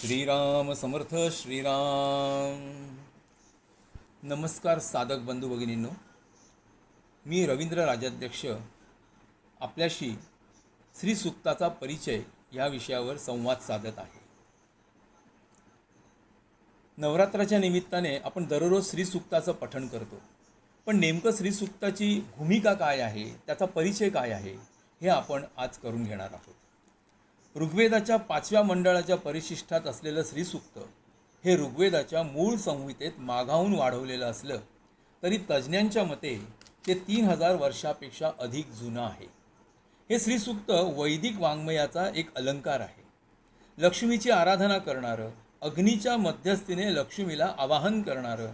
श्रीराम समर्थ श्रीराम. नमस्कार साधक बंधू भगिनींनो, मी रवींद्र राजाध्यक्ष आपल्याशी श्री सूक्ताचा परिचय या विषयावर संवाद साधत आहे. नवरात्राच्या निमित्ताने आपण दररोज श्री सूक्ताचं पठण करतो, पण नेमकं श्री सूक्ताची भूमिका काय आहे, त्याचा परिचय काय आहे, हे आपण आज करून घेणार आहोत. ऋग्वेदाच्या 5व्या मंडळाच्या परिशिष्टात असलेलं श्रीसूक्त हे ऋग्वेदाच्या मूळ संहितेत मागाहून वाढवलेलं असलं तरी तज्ज्ञांच्या मते ते 3000 वर्षापेक्षा अधिक जुनं आहे. हे श्रीसूक्त वैदिक वाङ्मयाचा एक अलंकार आहे. लक्ष्मीची आराधना करणारं, अग्नीच्या मध्यस्थीने लक्ष्मीला आवाहन करणारं,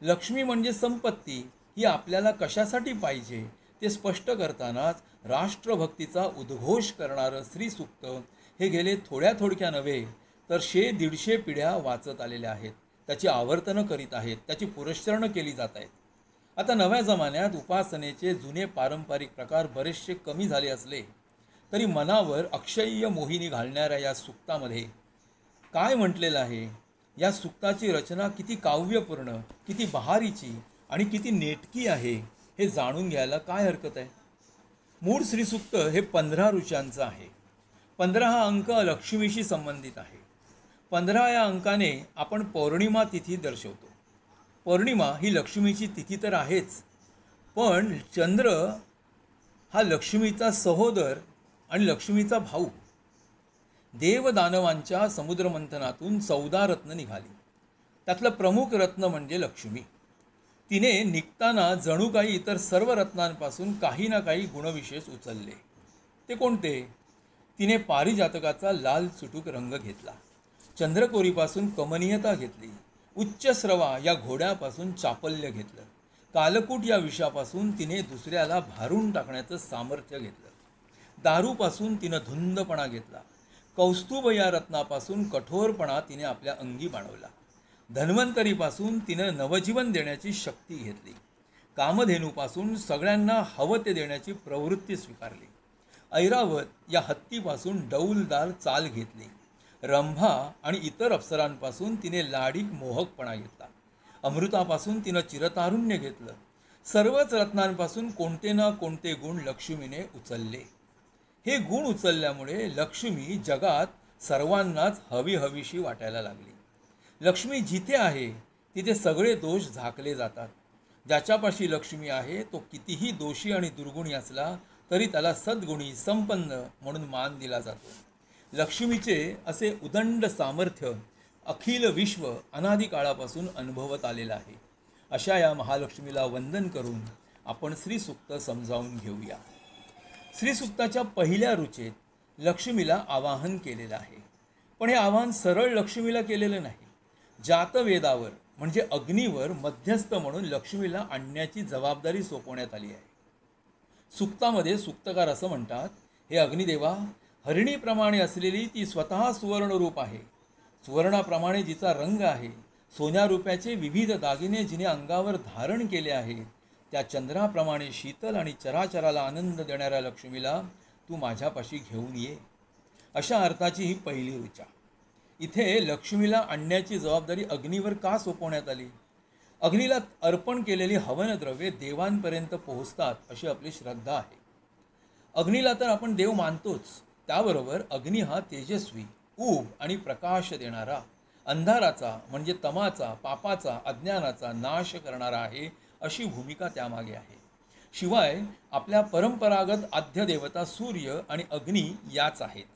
लक्ष्मी म्हणजे संपत्ती ही आपल्याला कशासाठी पाहिजे ते स्पष्ट करतानाच राष्ट्रभक्तीचा उद्घोष करणारं श्रीसूक्त हे गेले थोड्या नव्हे तर 100-150 पिढ्या वाचत आलेल्या आहेत. त्याची आवर्तनं करीत आहेत, त्याची पुरस्चरणं केली जात आहेत. आता नव्या जमान्यात उपासनेचे जुने पारंपरिक प्रकार बरेचसे कमी झाले असले तरी मनावर अक्षय्य मोहिनी घालणाऱ्या या सूक्तामध्ये काय म्हटलेलं आहे, या सूक्ताची रचना किती काव्यपूर्ण, किती बहारीची आणि किती नेटकी आहे हे जाणून घ्यायला काय हरकत आहे. मूळ श्रीसूक्त हे 15 ऋचांचं आहे. 15 हा अंक लक्ष्मीशी संबंधित आहे. 15 या अंकाने आपण पौर्णिमा तिथी दर्शवतो. पौर्णिमा ही लक्ष्मीची तिथी तर आहेच, पण चंद्र हा लक्ष्मीचा सहोदर आणि लक्ष्मीचा भाऊ. देवदानवांच्या समुद्रमंथनातून 14 रत्न निघाली. त्यातलं प्रमुख रत्न म्हणजे लक्ष्मी. तिने निघताना जणू काही इतर सर्व रत्नांपासून काही ना काही गुणविशेष उचलले. ते कोणते? तिने पारिजातकाचा लाल चुटूक रंग घेतला, चंद्रकोरीपासून कमनीयता घेतली, उच्च स्रवा या घोड्यापासून चापल्य घेतलं, कालकूट या विषापासून तिने दुसऱ्याला भारून टाकण्याचं सामर्थ्य घेतलं, दारूपासून तिनं धुंदपणा घेतला, कौस्तुभ या रत्नापासून कठोरपणा तिने आपल्या अंगी बाणवला, धन्वंतरीपासून तिनं नवजीवन देण्याची शक्ती घेतली, कामधेनूपासून सगळ्यांना हवं ते देण्याची प्रवृत्ती स्वीकारली, ऐरावत या हत्तीपासून डौलदार चाल घेतली, रंभा आणि इतर अप्सरांपासून तिने लाडीक मोहकपणा घेतला, अमृतापासून तिनं चिरतारुण्य घेतलं. सर्वच रत्नांपासून कोणते ना कोणते गुण लक्ष्मीने उचलले. हे गुण उचलल्यामुळे लक्ष्मी जगात सर्वांनाच हवीशी वाटायला लागली. लक्ष्मी जिथे आहे तिथे सगळे दोष झाकले जातात. ज्याच्यापाशी लक्ष्मी आहे तो कितीही दोषी आणि दुर्गुणी असला तरी त्याला सद्गुणी संपन्न म्हणून मान दिला जातो. लक्ष्मीचे असे उदंड सामर्थ्य अखिल विश्व अनादी काळापासून अनुभवत आलेलं आहे. अशा या महालक्ष्मीला वंदन करून आपण श्रीसूक्त समजावून घेऊया. श्रीसूक्ताच्या पहिल्या रुचेत लक्ष्मीला आवाहन केलेलं आहे, पण हे आवाहन सरळ लक्ष्मीला केलेलं नाही. जातवेदावर म्हणजे अग्नीवर मध्यस्थ म्हणून लक्ष्मीला आणण्याची जबाबदारी सोपवण्यात आली आहे. सूक्तामध्ये सूक्तकार असं म्हणतात, हे अग्निदेवा, हरिणीप्रमाणे असलेली ती स्वतः सुवर्णरूप आहे. सुवर्णाप्रमाणे जिचा रंग आहे, सोन्या रुपयाचे विविध दागिने जिने अंगावर धारण केले आहेत, त्या चंद्राप्रमाणे शीतल आणि चराचराला आनंद देणाऱ्या लक्ष्मीला तू माझ्यापाशी घेऊन ये. अशा अर्थाची ही पहिली ऋचा. इथे लक्ष्मीला आणण्याची जबाबदारी अग्नीवर का सोपवण्यात आली? अग्नीला अर्पण केलेली हवनद्रव्ये देवांपर्यंत पोहोचतात अशी आपली श्रद्धा आहे. अग्नीला तर आपण देव मानतोच, त्याबरोबर अग्नी हा तेजस्वी, ऊब आणि प्रकाश देणारा, अंधाराचा म्हणजे तमाचा, पापाचा, अज्ञानाचा नाश करणारा आहे अशी भूमिका त्यामागे आहे. शिवाय आपल्या परंपरागत आद्यदेवता सूर्य आणि अग्नी याच आहेत.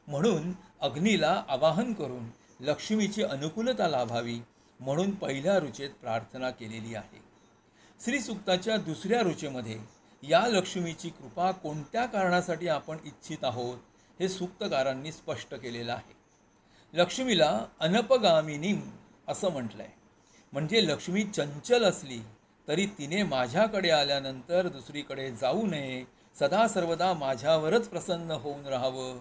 म्हणून अग्नीला आवाहन करून लक्ष्मीची अनुकूलता लाभावी म्हणून पहिल्या ऋचेत प्रार्थना केलेली आहे. श्रीसूक्ताच्या दुसऱ्या ऋचेमध्ये या लक्ष्मीची कृपा कोणत्या कारणासाठी आपण इच्छित आहोत हे सूक्तकारांनी स्पष्ट केलेलं आहे. लक्ष्मीला अनपगामिनीम असं म्हटलंय. म्हणजे लक्ष्मी चंचल असली तरी तिने माझ्याकडे आल्यानंतर दुसरीकडे जाऊ नये, सदा सर्वदा माझ्यावरच प्रसन्न होऊन राहावं.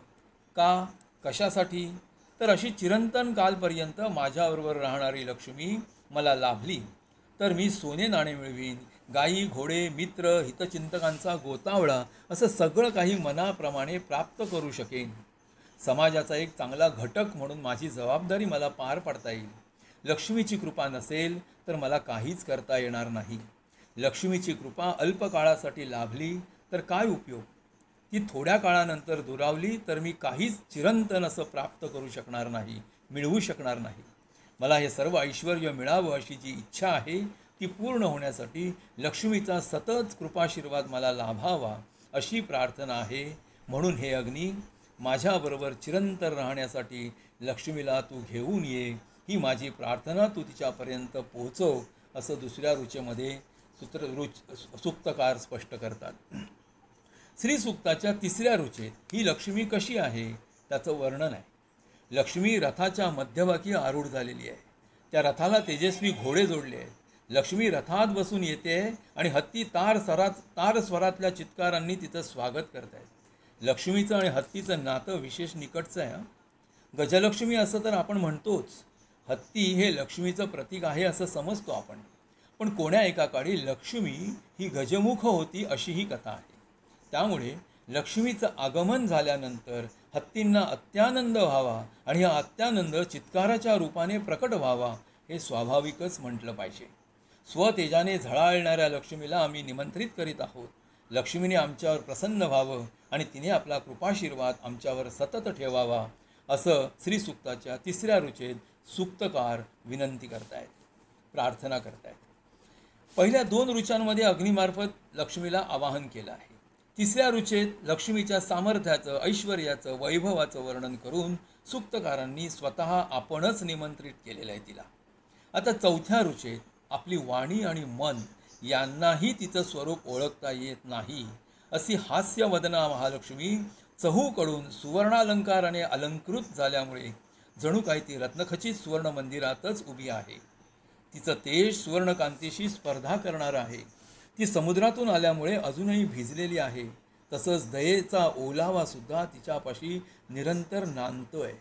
का? कशासाठी? तर अशी चिरंतन कालपर्यंत माझ्याबरोबर राहणारी लक्ष्मी मला लाभली तर मी सोने नाणे मिळवीन, गायी, घोडे, मित्र, हितचिंतकांचा गोतावळा असं सगळं काही मनाप्रमाणे प्राप्त करू शकेन. समाजाचा एक चांगला घटक म्हणून माझी जबाबदारी मला पार पाडता येईल. लक्ष्मीची कृपा नसेल तर मला काहीच करता येणार नाही. लक्ष्मीची कृपा अल्पकाळासाठी लाभली तर काय उपयोग? ती थोड्या काळानंतर दुरावली तर मी काहीच चिरंतन असं प्राप्त करू शकणार नाही, मिळवू शकणार नाही. मला हे सर्व ऐश्वर्य मिळावं अशी जी इच्छा आहे ती पूर्ण होण्यासाठी लक्ष्मीचा सतत कृपाशीर्वाद मला लाभावा अशी प्रार्थना आहे. म्हणून हे अग्नी, माझ्याबरोबर चिरंतर राहण्यासाठी लक्ष्मीला तू घेऊन ये, ही माझी प्रार्थना तू तिच्यापर्यंत पोहोचव, असं दुसऱ्या रुचेमध्ये सूक्तकार स्पष्ट करतात. श्री सूक्ताच्या तिसऱ्या रुचेत ही लक्ष्मी कशी आहे त्याचं वर्णन आहे. लक्ष्मी रथाच्या मध्यभागी आरूढ झालेली आहे. त्या रथाला तेजस्वी घोडे जोडले आहेत. लक्ष्मी रथात बसून येते आणि हत्ती तार स्वरातल्या चित्कारांनी तिचं स्वागत करत आहेत. लक्ष्मीचं आणि हत्तीचं नातं विशेष निकटचं आहे. गजलक्ष्मी असं तर आपण म्हणतोच. हत्ती हे लक्ष्मीचं प्रतीक आहे असं समजतो आपण. पण कोण्या एका काळी लक्ष्मी ही गजमुख होती अशी ही कथा आहे. त्यामुळे लक्ष्मीचं आगमन झाल्यानंतर हत्तींना अत्यानंद व्हावा आणि हा अत्यानंद चित्काराच्या रूपाने प्रकट व्हावा हे स्वाभाविकच म्हटलं पाहिजे. स्वतेजाने झळाळणाऱ्या लक्ष्मीला आम्ही निमंत्रित करीत आहोत. लक्ष्मीने आमच्यावर प्रसन्न व्हावं आणि तिने आपला कृपाशीर्वाद आमच्यावर सतत ठेवावा असं श्री सूक्ताच्या तिसऱ्या रुचेत सूक्तकार विनंती करतायत, प्रार्थना करतायत. पहिल्या 2 रुचांमध्ये अग्निमार्फत लक्ष्मीला आवाहन केलं आहे. तिसऱ्या रुचेत लक्ष्मीच्या सामर्थ्याचं, ऐश्वर्याचं, वैभवाचं वर्णन करून सूक्तकारांनी स्वतः आपणच निमंत्रित केलेलं आहे तिला. आता चौथ्या रुचेत आपली वाणी आणि मन यांनाही तिचं स्वरूप ओळखता येत नाही अशी हास्यवदना महालक्ष्मी चहूकडून सुवर्णालंकाराने अलंकृत झाल्यामुळे जणू काही ती रत्नखचित सुवर्ण मंदिरातच उभी आहे. तिचं तेज सुवर्णकांतीशी स्पर्धा करणार आहे. ती समुद्रातून आल्यामुळे अजूनही भिजलेली आहे. तसंच दयेचा ओलावा सुद्धा तिच्यापाशी निरंतर नांदतोय.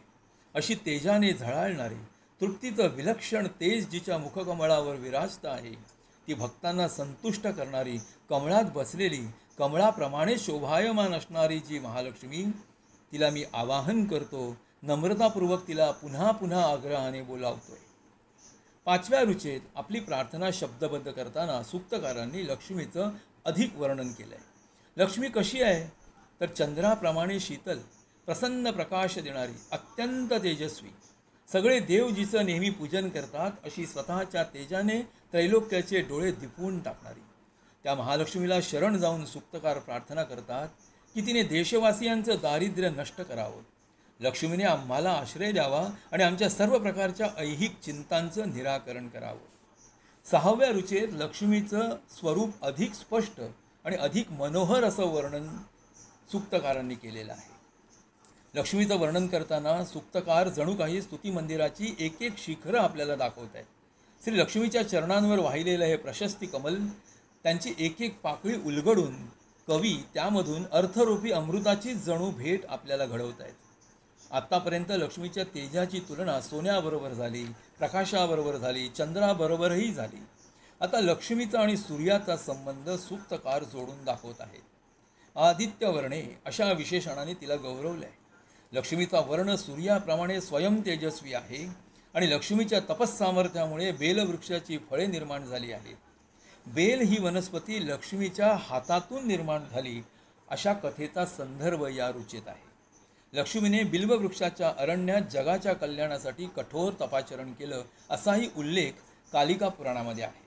अशी तेजाने झळाळणारी, तृप्तीचं विलक्षण तेज जिच्या मुखकमळावर विराजत आहे, ती भक्तांना संतुष्ट करणारी, कमळात बसलेली, कमळाप्रमाणे शोभायमान असणारी जी महालक्ष्मी, तिला मी आवाहन करतो, नम्रतापूर्वक तिला पुन्हा पुन्हा आग्रहाने बोलावतोय. 5व्या रुचेत आपली प्रार्थना शब्दबद्ध करताना सूक्तकारांनी लक्ष्मीचं अधिक वर्णन केलं आहे. लक्ष्मी कशी आहे तर चंद्राप्रमाणे शीतल, प्रसन्न प्रकाश देणारी, अत्यंत तेजस्वी, सगळे देव जिचं नेहमी पूजन करतात अशी स्वतःच्या तेजाने त्रैलोक्याचे डोळे दिपवून टाकणारी त्या महालक्ष्मीला शरण जाऊन सूक्तकार प्रार्थना करतात की तिने देशवासियांचं दारिद्र्य नष्ट करावं. लक्ष्मीने आम्हाला आश्रय द्यावा आणि आमच्या सर्व प्रकारच्या ऐहिक चिंतांचं निराकरण करावं. 6व्या रुचेत लक्ष्मीचं स्वरूप अधिक स्पष्ट आणि अधिक मनोहर असं वर्णन सूक्तकारांनी केलेलं आहे. लक्ष्मीचं वर्णन करताना सूक्तकार जणू काही स्तुती मंदिराची एक एक शिखरं आपल्याला दाखवत आहेत. श्री लक्ष्मीच्या चरणांवर वाहिलेलं हे प्रशस्ती कमल, त्यांची एक एक पाकळी उलगडून कवी त्यामधून अर्थरूपी अमृताचीच जणू भेट आपल्याला घडवत आहेत. आत्तापर्यंत लक्ष्मीच्या तेजाची तुलना सोन्याबरोबर झाली, प्रकाशाबरोबर झाली, चंद्राबरोबरही झाली. आता लक्ष्मीचा आणि सूर्याचा संबंध सूक्तकार जोडून दाखवत आहेत. आदित्यवर्णे अशा विशेषणाने तिला गौरवलं आहे. लक्ष्मीचा वर्ण सूर्याप्रमाणे स्वयं तेजस्वी आहे आणि लक्ष्मीच्या तपस्सामर्थ्यामुळे बेलवृक्षाची फळे निर्माण झाली आहेत. बेल ही वनस्पती लक्ष्मीच्या हातातून निर्माण झाली अशा कथेचा संदर्भ या रुचेत आहे. लक्ष्मीने बिल्ववृक्षाच्या अरण्यात जगाच्या कल्याणासाठी कठोर तपाचरण केलं असाही उल्लेख कालिका पुराणामध्ये आहे.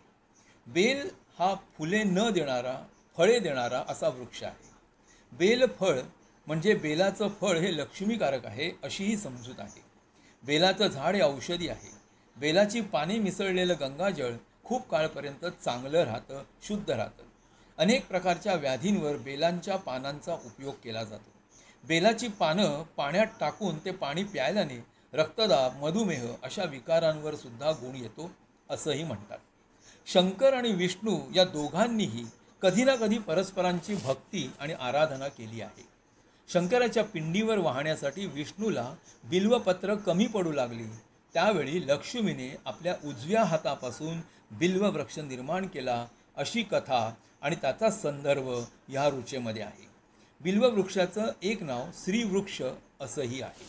बेल हा फुले न देणारा, फळे देणारा असा वृक्ष आहे. बेल फळ म्हणजे बेलाचं फळ हे लक्ष्मीकारक आहे अशीही समजूत आहे. बेलाचं झाड हे औषधी आहे. बेलाची पाने मिसळलेलं गंगाजळ खूप काळपर्यंत चांगलं राहतं, शुद्ध राहतं. अनेक प्रकारच्या व्याधींवर बेलांच्या पानांचा उपयोग केला जातो. बेलाची पानं पाण्यात टाकून ते पाणी प्यायल्याने रक्तदाब, मधुमेह अशा विकारांवर सुद्धा गुण येतो असंही म्हणतात. शंकर आणि विष्णू या दोघांनीही कधी ना कधी परस्परांची भक्ती आणि आराधना केली आहे. शंकराच्या पिंडीवर वाहण्यासाठी विष्णूला बिल्वपत्र कमी पडू लागली. त्यावेळी लक्ष्मीने आपल्या उजव्या हातापासून बिल्ववृक्ष निर्माण केला अशी कथा आणि त्याचा संदर्भ या रुचेमध्ये आहे. बिल्ववृक्षाचं एक नाव श्रीवृक्ष असंही आहे.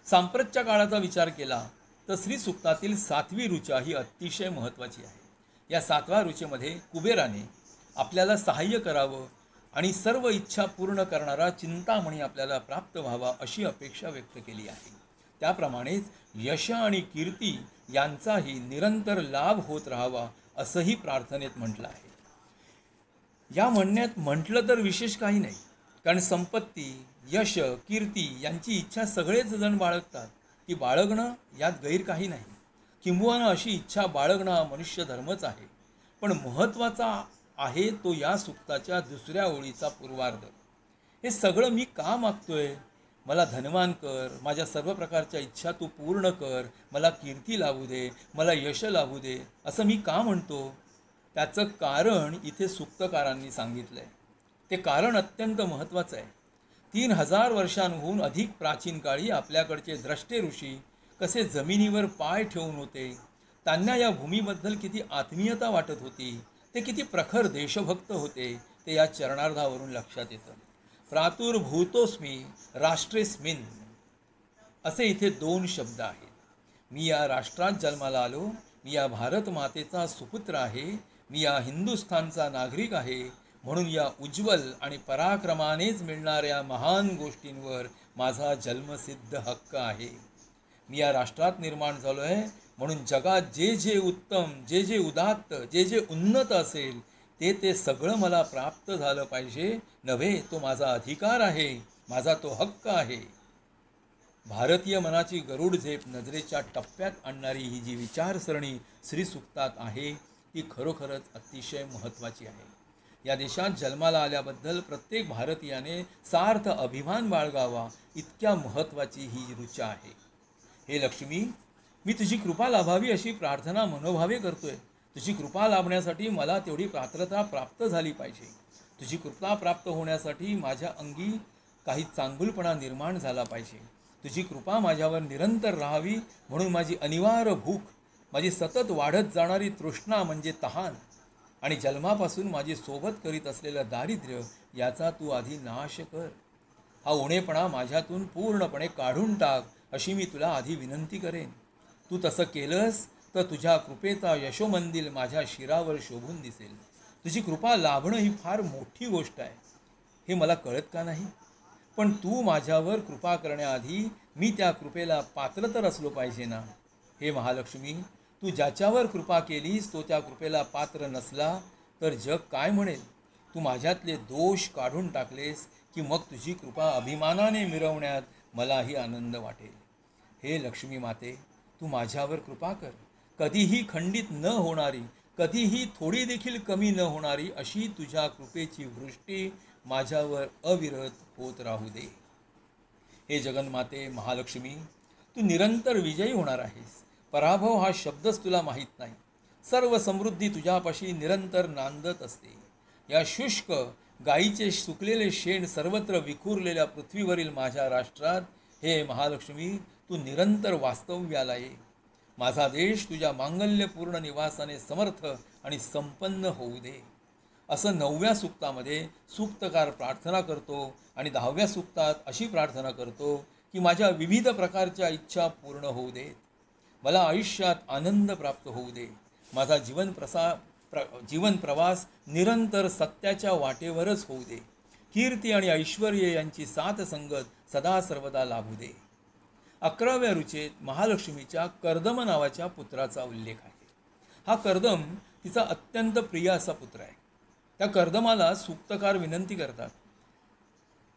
सांप्रतच्या काळाचा विचार केला तर श्री सुक्तातील 7वी ऋचा ही अतिशय महत्त्वाची आहे. या 7व्या ऋचेमध्ये कुबेराने आपल्याला सहाय्य करावं आणि सर्व इच्छा पूर्ण करणारा चिंतामणी आपल्याला प्राप्त व्हावा अशी अपेक्षा व्यक्त केली आहे. त्याप्रमाणेच यश आणि कीर्ती यांचाही निरंतर लाभ होत राहावा असंही प्रार्थनेत म्हटलं आहे. या म्हणण्यात म्हटलं तर विशेष काही नाही, कारण संपत्ती, यश, कीर्ती यांची इच्छा सगळेच जण बाळगतात. ती बाळगणं यात गैर काही नाही. किंबहुना अशी इच्छा बाळगणं हा मनुष्य धर्मच आहे. पण महत्त्वाचा आहे तो या सुक्ताच्या 2ऱ्या ओळीचा पूर्वार्ध. हे सगळं मी का मागतोय? मला धनवान कर, माझ्या सर्व प्रकारच्या इच्छा तू पूर्ण कर, मला कीर्ती लाभू दे, मला यश लाभू दे, असं मी का म्हणतो? त्याचं कारण इथे सुक्तकारांनी सांगितलं आहे. ते कारण अत्यंत महत्त्वाचं आहे. 3000 वर्षांहून अधिक प्राचीन काळी आपल्याकडचे द्रष्टे ऋषी कसे जमिनीवर पाय ठेवून होते, त्यांना या भूमीबद्दल किती आत्मीयता वाटत होती, ते किती प्रखर देशभक्त होते, ते या चरणार्धावरून लक्षात येतं. प्रातुर्भूतोस्मी राष्ट्रेस्मिन असे इथे 2 शब्द आहेत. मी या राष्ट्रात जन्माला आलो, मी या भारत मातेचा सुपुत्र आहे, मी या हिंदुस्थानचा नागरिक आहे, म्हणून या उज्ज्वल आणि पराक्रमानेच मिळणाऱ्या महान गोष्टींवर माझा जन्मसिद्ध हक्क आहे. मी या राष्ट्रात निर्माण झालो आहे, म्हणून जगात जे जे उत्तम, जे जे उदात्त, जे जे उन्नत असेल ते ते सगळं मला प्राप्त झालं पाहिजे नव्हे. तो माझा अधिकार आहे, माझा तो हक्क आहे. भारतीय मनाची गरुड झेप नजरेच्या टप्प्यात आणणारी ही जी विचारसरणी श्री सुक्तात आहे ती खरोखरच अतिशय महत्त्वाची आहे. या देशात जन्माला आल्याबद्दल प्रत्येक भारतीयाने सार्थ अभिमान बाळगावा इतक्या महत्त्वाची ही ऋचा आहे. हे लक्ष्मी, मी तुझी कृपा लाभावी अशी प्रार्थना मनोभावे करतोय. तुझी कृपा लाभण्यासाठी मला तेवढी पात्रता प्राप्त झाली पाहिजे. तुझी कृपा प्राप्त होण्यासाठी माझ्या अंगी काही चांगुलपणा निर्माण झाला पाहिजे. तुझी कृपा माझ्यावर निरंतर राहावी म्हणून माझी अनिवार्य भूक, माझी सतत वाढत जाणारी तृष्णा म्हणजे तहान आणि जन्मापासून माझी सोबत करीत असलेलं दारिद्र्य याचा तू आधी नाश कर. हा उणेपणा माझ्यातून पूर्णपणे काढून टाक अशी मी तुला आधी विनंती करेन. तू तसं केलंस तर तुझ्या कृपेचा यशोमंदिर माझ्या शिरावर शोभून दिसेल. तुझी कृपा लाभणं ही फार मोठी गोष्ट आहे, हे मला कळत का नाही? पण तू माझ्यावर कृपा करण्याआधी मी त्या कृपेला पात्र तर असलो पाहिजे ना. हे महालक्ष्मी, तू ज्याच्यावर कृपा केलीस तो त्या कृपेला पात्र नसला तर जग काय म्हणेल? तू माझ्यातले दोष काढून टाकलेस की मग तुझी कृपा अभिमानाने मिरवण्यात मलाही आनंद वाटेल. हे लक्ष्मी माते, तू माझ्यावर कृपा कर. कधीही खंडित न होणारी, कधीही थोडी देखील कमी न होणारी अशी तुझ्या कृपेची वृष्टी माझ्यावर अविरत होत राहू दे. हे जगन्माते महालक्ष्मी, तू निरंतर विजयी होणार आहेस. पराभव हा शब्दच तुला माहीत नाही. सर्व समृद्धी तुझ्यापाशी निरंतर नांदत असते. या शुष्क गायीचे सुकलेले शेण सर्वत्र विखुरलेल्या पृथ्वीवरील माझ्या राष्ट्रात हे महालक्ष्मी तू निरंतर वास्तव्याला ये. माझा देश तुझ्या मांगल्यपूर्ण निवासाने समर्थ आणि संपन्न होऊ दे. असं 9व्या सूक्तामध्ये सूक्तकार प्रार्थना करतो आणि 10व्या सूक्तात अशी प्रार्थना करतो की माझ्या विविध प्रकारच्या इच्छा पूर्ण होऊ देत. मला आयुष्यात आनंद प्राप्त होऊ दे. माझा जीवन प्रवास निरंतर सत्याच्या वाटेवरच होऊ दे. कीर्ती आणि ऐश्वर यांची साथ संगत सदा सर्वदा लाभू दे. 11व्या ऋचेत महालक्ष्मीच्या कर्दम नावाच्या पुत्राचा उल्लेख आहे. हा कर्दम तिचा अत्यंत प्रिय असा पुत्र आहे. त्या कर्दमाला सूक्तकार विनंती करतात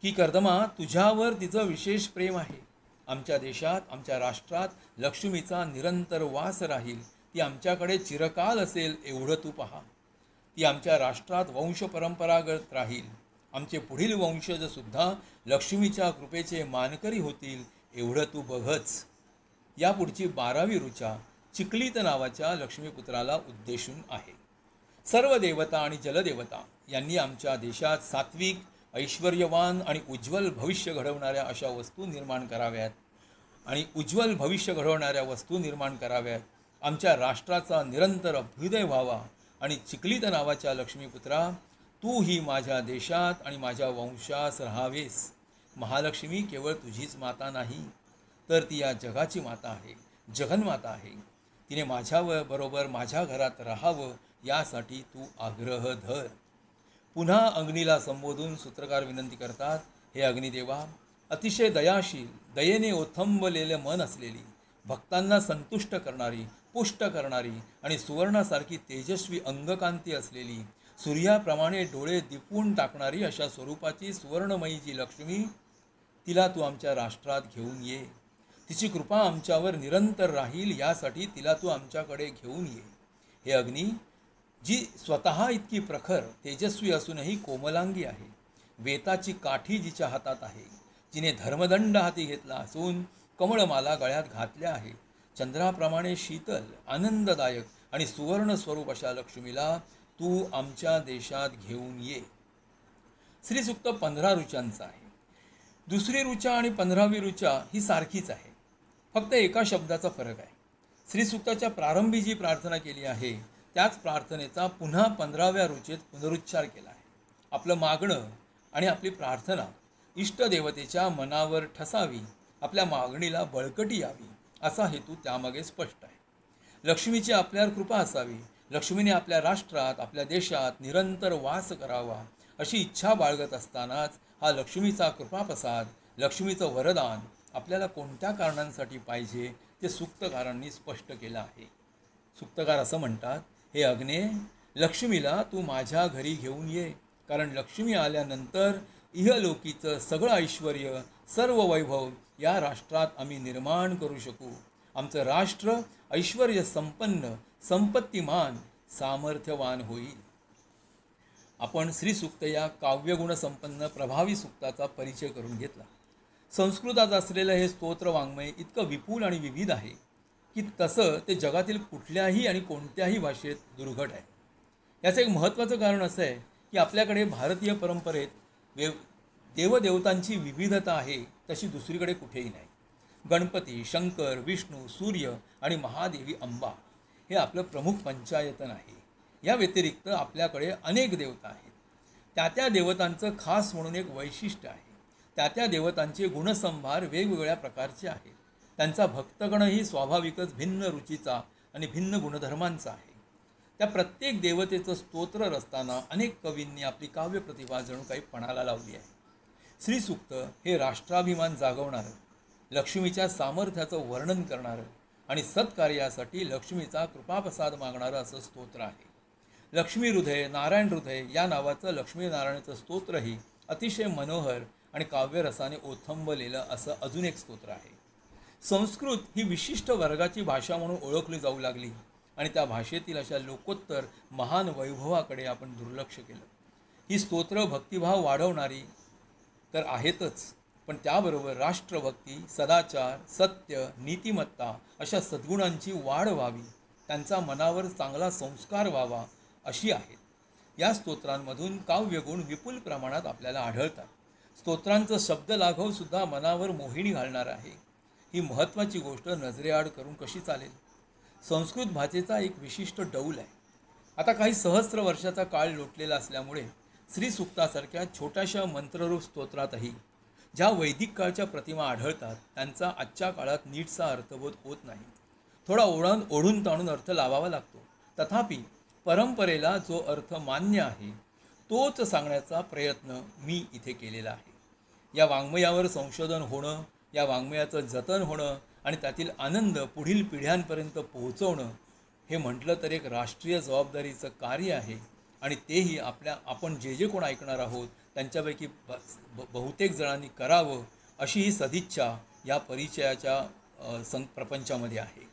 की कर्दमा, तुझ्यावर तिचं विशेष प्रेम आहे. आमच्या देशात, आमच्या राष्ट्रात लक्ष्मीचा निरंतर वास राहील. ती आमच्याकडे चिरकाल असेल एवढं तू पहा. ती आमच्या राष्ट्रात वंशपरंपरागत राहील. आमचे पुढील वंशजसुद्धा लक्ष्मीच्या कृपेचे मानकरी होतील एवढं तू बघच. यापुढची 12वी ऋचा चिखलीत नावाच्या लक्ष्मीपुत्राला उद्देशून आहे. सर्व देवता आणि जलदेवता यांनी आमच्या देशात सात्विक, ऐश्वर्यवान आणि उज्ज्वल भविष्य घडवणाऱ्या अशा वस्तू निर्माण कराव्यात आणि उज्ज्वल भविष्य घडवणाऱ्या वस्तू निर्माण कराव्यात. आमच्या राष्ट्राचा निरंतर अभ्युदय व्हावा आणि चिखलीत नावाच्या लक्ष्मीपुत्रा, तू ही माझ्या देशात आणि माझ्या वंशास राहावेस. महालक्ष्मी केवळ तुझीच माता नाही, तर ती या जगाची माता आहे, जगन्माता आहे. तिने माझ्याबरोबर माझ्या घरात राहावं यासाठी तू आग्रह धर. पुन्हा अग्नीला संबोधून सूत्रकार विनंती करतात, हे अग्निदेवा, अतिशय दयाशील, दयेने ओथंबलेले मन असलेली, भक्तांना संतुष्ट करणारी, पुष्ट करणारी आणि सुवर्णासारखी तेजस्वी अंगकांती असलेली, सूर्याप्रमाणे डोळे दिपवून टाकणारी अशा स्वरूपाची सुवर्णमयी जी लक्ष्मी, तिला तू आमच्या राष्ट्रात घेऊन ये. तिची कृपा आमच्यावर निरंतर राहील यासाठी तिला तू आमच्याकडे घेऊन ये. हे अग्नी, जी स्वतः इतकी प्रखर तेजस्वी असूनही कोमलांगी आहे, वेताची काठी जिच्या हातात आहे, जिने धर्मदंड हाती घेतला असून कमळमाला गळ्यात घातल्या आहे, चंद्राप्रमाणे शीतल, आनंददायक आणि सुवर्ण स्वरूप अशा लक्ष्मीला तू आमच्या देशात घेऊन ये. श्रीसूक्त 15 ऋचांचं आहे. दुसरी ऋचा आणि 15वी ऋचा ही सारखीच आहे, फक्त एका शब्दाचा फरक आहे. श्रीसूक्ताच्या प्रारंभी जी प्रार्थना केली आहे त्याच प्रार्थनेचा पुन्हा 15व्या ऋचेत पुनरुच्चार केला आहे. आपलं मागणं आणि आपली प्रार्थना इष्टदेवतेच्या मनावर ठसावी, आपल्या मागणीला बळकटी यावी असा हेतू त्यामागे स्पष्ट आहे. लक्ष्मीची आपल्यावर कृपा असावी, लक्ष्मीने आपल्या राष्ट्रात, आपल्या देशात निरंतर वास करावा अशी इच्छा बाळगत असतानाच हा लक्ष्मीचा कृपाप्रसाद, लक्ष्मीचं वरदान आपल्याला कोणत्या कारणांसाठी पाहिजे ते सूक्तकारांनी स्पष्ट केलं आहे. सूक्तकार असं म्हणतात, हे अग्ने, लक्ष्मीला तू माझ्या घरी घेऊन ये, कारण लक्ष्मी आल्यानंतर इहलोकीचं सगळं ऐश्वर, सर्व वैभव या राष्ट्रात आम्ही निर्माण करू शकू. आमचं राष्ट्र ऐश्वर्य संपन्न, संपत्तिमान, सामर्थ्यवान होईल. आपण श्रीसूक्त या काव्यगुणसंपन्न प्रभावी सूक्ताचा परिचय करून घेतला. संस्कृतात असलेलं हे स्तोत्र वाङ्मय इतकं विपुल आणि विविध आहे की तसं ते जगातील कुठल्याही आणि कोणत्याही भाषेत दुर्घट आहे. याचं एक महत्त्वाचं कारण असं आहे की आपल्याकडे भारतीय परंपरेत देवदेवतांची विविधता आहे तशी दुसरीकडे कुठेही नाही. गणपती, शंकर, विष्णू, सूर्य आणि महादेवी अंबा हे आपलं प्रमुख पंचायतन आहे. या व्यतिरिक्त आपल्याकडे अनेक देवता आहेत. त्या देवतांचं खास म्हणून एक वैशिष्ट्य आहे. त्या देवतांचे गुणसंभार वेगवेगळ्या प्रकारचे आहेत. त्यांचा भक्तगणही स्वाभाविकच भिन्न रुचीचा आणि भिन्न गुणधर्मांचा आहे. त्या प्रत्येक देवतेचं स्तोत्र रचताना अनेक कवींनी आपली काव्यप्रतिभा जणू काही पणाला लावली आहे. श्रीसूक्त हे राष्ट्राभिमान जागवणारं, लक्ष्मीच्या सामर्थ्याचं वर्णन करणारं आणि सत्कार्यासाठी लक्ष्मीचा कृपाप्रसाद मागणारं असं स्तोत्र आहे. लक्ष्मी हृदय, नारायण हृदय या नावाचं लक्ष्मीनारायणाचं स्तोत्रही अतिशय मनोहर आणि काव्यरसाने ओथंबलेलं असं अजून एक स्तोत्र आहे. संस्कृत ही विशिष्ट वर्गाची भाषा म्हणून ओळखली जाऊ लागली आणि त्या भाषेतील अशा लोकोत्तर महान वैभवाकडे आपण दुर्लक्ष केलं. ही स्तोत्र भक्तिभाव वाढवणारी तर आहेतच, पण त्याबरोबर राष्ट्रभक्ती, सदाचार, सत्य, नीतिमत्ता अशा सद्गुणांची वाढ व्हावी, त्यांचा मनावर चांगला संस्कार व्हावा अशी आहेत. या स्तोत्रांमधून काव्यगुण विपुल प्रमाणात आपल्याला आढळतात. स्तोत्रांचं शब्दलाघवसुद्धा मनावर मोहिनी घालणार आहे. ही महत्त्वाची गोष्ट नजरेआड करून कशी चालेल? संस्कृत भाषेचा एक विशिष्ट डौल आहे. आता काही सहस्र वर्षाचा काळ लोटलेला असल्यामुळे श्रीसूक्तासारख्या छोट्याशा मंत्ररूप स्तोत्रातही ज्या वैदिक काळच्या प्रतिमा आढळतात त्यांचा आजच्या काळात नीटसा अर्थबोध होत नाही. थोडा ओढून ताणून अर्थ लावावा लागतो. तथापि परंपरेला जो अर्थ मान्य आहे तोच सांगण्याचा प्रयत्न मी इथे केलेला आहे. या वाङ्मयावर संशोधन होणं, या वाङ्मयाचं जतन होणं आणि त्यातील आनंद पुढील पिढ्यांपर्यंत पोहोचवणं हे म्हटलं तर एक राष्ट्रीय जबाबदारीचं कार्य आहे. आणि तेही आपण जे कोण ऐकणार आहोत त्यांच्यापैकी बहुतेक जणांनी करावं अशी ही सदिच्छा या परिचयाच्या प्रपंचामध्ये आहे.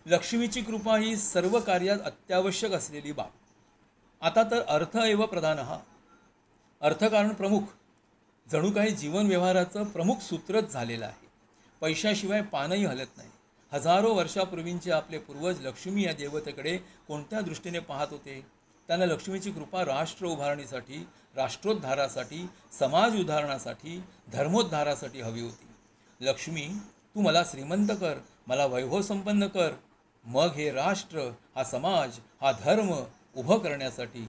लक्ष्मीची कृपा ही सर्व कार्यात अत्यावश्यक असलेली बाब. आता तर अर्थ एव प्रधानः, अर्थकारण प्रमुख, जणू काही जीवन व्यवहाराचं प्रमुख सूत्रच झालेलं आहे. पैशाशिवाय पानही हलत नाही. हजारो वर्षापूर्वींचे आपले पूर्वज लक्ष्मी या देवतेकडे कोणत्या दृष्टीने पाहत होते? त्यांना लक्ष्मीची कृपा राष्ट्र उभारणीसाठी, राष्ट्रोद्धारासाठी, समाज उद्धारणासाठी, धर्मोद्धारासाठी हवी होती. लक्ष्मी, तू मला श्रीमंत कर, मला वैभव संपन्न कर, मग हे राष्ट्र, हा समाज, हा धर्म उभं करण्यासाठी